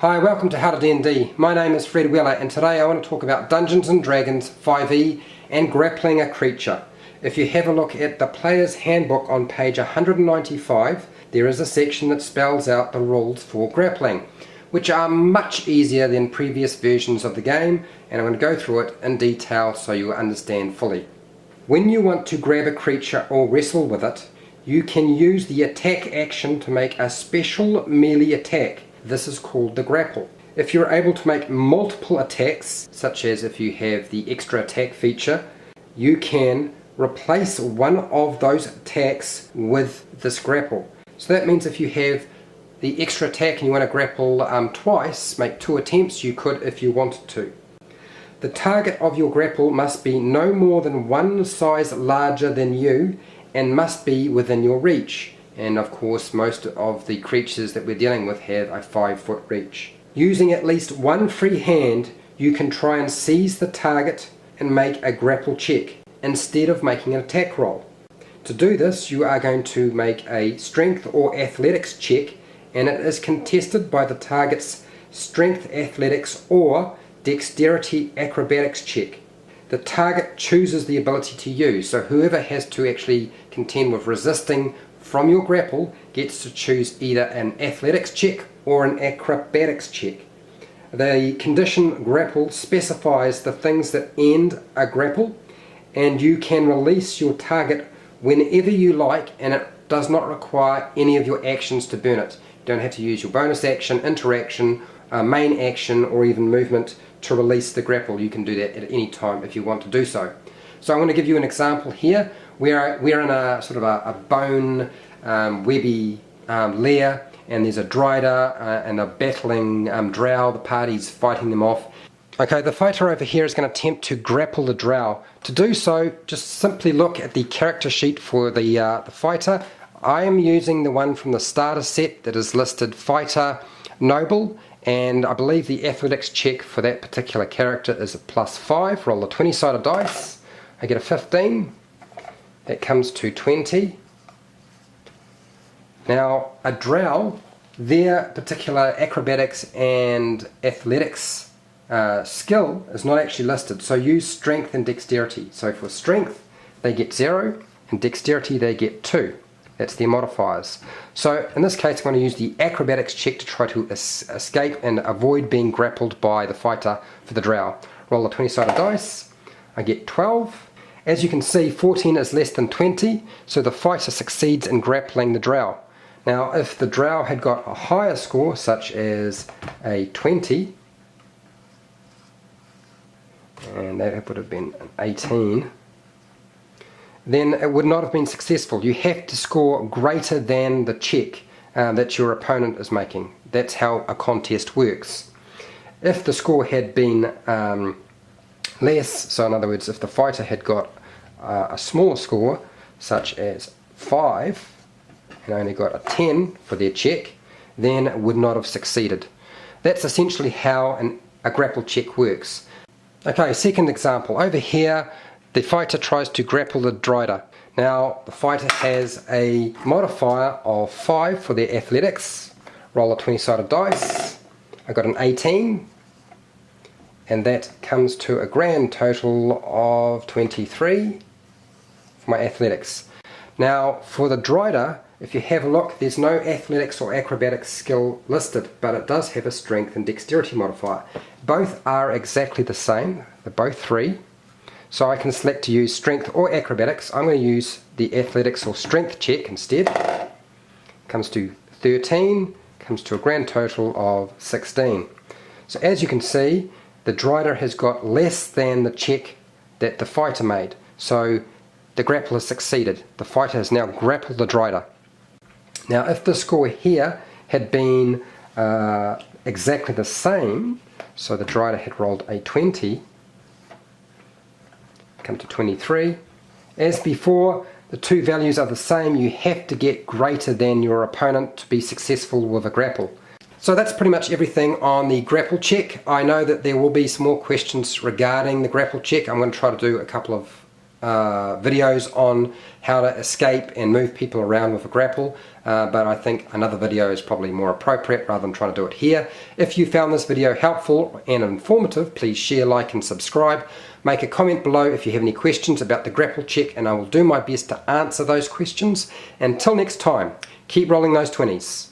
Hi, welcome to HowtoDandD. My name is Fred Weller and today I want to talk about Dungeons & Dragons 5e and grappling a creature. If you have a look at the player's handbook on page 195, there is a section that spells out the rules for grappling, which are much easier than previous versions of the game, and I'm going to go through it in detail so you understand fully. When you want to grab a creature or wrestle with it, you can use the attack action to make a special melee attack. This is called the grapple. If you're able to make multiple attacks, such as if you have the extra attack feature, you can replace one of those attacks with this grapple. So that means if you have the extra attack and you want to grapple twice, make 2 attempts, you could if you wanted to. The target of your grapple must be no more than 1 size larger than you and must be within your reach. And of course most of the creatures that we're dealing with have a 5-foot reach. Using at least one free hand, you can try and seize the target and make a grapple check instead of making an attack roll. To do this, you are going to make a strength or athletics check, and it is contested by the target's strength athletics or dexterity acrobatics check. The target chooses the ability to use, so whoever has to actually contend with resisting from your grapple gets to choose either an athletics check or an acrobatics check. The condition grapple specifies the things that end a grapple, and you can release your target whenever you like, and it does not require any of your actions to burn it. You don't have to use your bonus action, interaction, main action, or even movement to release the grapple. You can do that at any time if you want to do so. So I'm going to give you an example here. We're in a sort of a bone webby lair, and there's a drider and a battling drow. The party's fighting them off. Okay, the fighter over here is going to attempt to grapple the drow. To do so, just simply look at the character sheet for the fighter. I am using the one from the starter set that is listed Fighter Noble, and I believe the athletics check for that particular character is a +5. Roll a 20-sided dice. I get a 15. That comes to 20. Now, a drow, their particular acrobatics and athletics skill is not actually listed, so use strength and dexterity. So for strength they get 0 and dexterity they get 2. That's their modifiers. So in this case I'm going to use the acrobatics check to try to escape and avoid being grappled by the fighter for the drow. Roll a 20-sided dice. I get 12. As you can see, 14 is less than 20, so the fighter succeeds in grappling the drow. Now if the drow had got a higher score, such as a 20, and that would have been an 18, then it would not have been successful. You have to score greater than the check that your opponent is making. That's how a contest works. If the score had been less, so in other words if the fighter had got a small score such as 5 and only got a 10 for their check, then it would not have succeeded. That's essentially how a grapple check works. Okay, second example. Over here the fighter tries to grapple the drider. Now the fighter has a modifier of 5 for their athletics. Roll a 20-sided dice. I got an 18, and that comes to a grand total of 23 for my athletics. Now for the drider, if you have a look, there's no athletics or acrobatics skill listed, but it does have a strength and dexterity modifier. Both are exactly the same, they're both 3. So I can select to use strength or acrobatics. I'm going to use the athletics or strength check instead. Comes to 13, comes to a grand total of 16. So as you can see, the drider has got less than the check that the fighter made. So the grapple has succeeded. The fighter has now grappled the drider. Now if the score here had been exactly the same, so the drider had rolled a 20, come to 23. As before, the two values are the same. You have to get greater than your opponent to be successful with a grapple. So that's pretty much everything on the grapple check. I know that there will be some more questions regarding the grapple check. I'm going to try to do a couple of videos on how to escape and move people around with a grapple, but I think another video is probably more appropriate rather than trying to do it here. If you found this video helpful and informative, please share, like and subscribe. Make a comment below if you have any questions about the grapple check, and I will do my best to answer those questions. Until next time, keep rolling those 20s.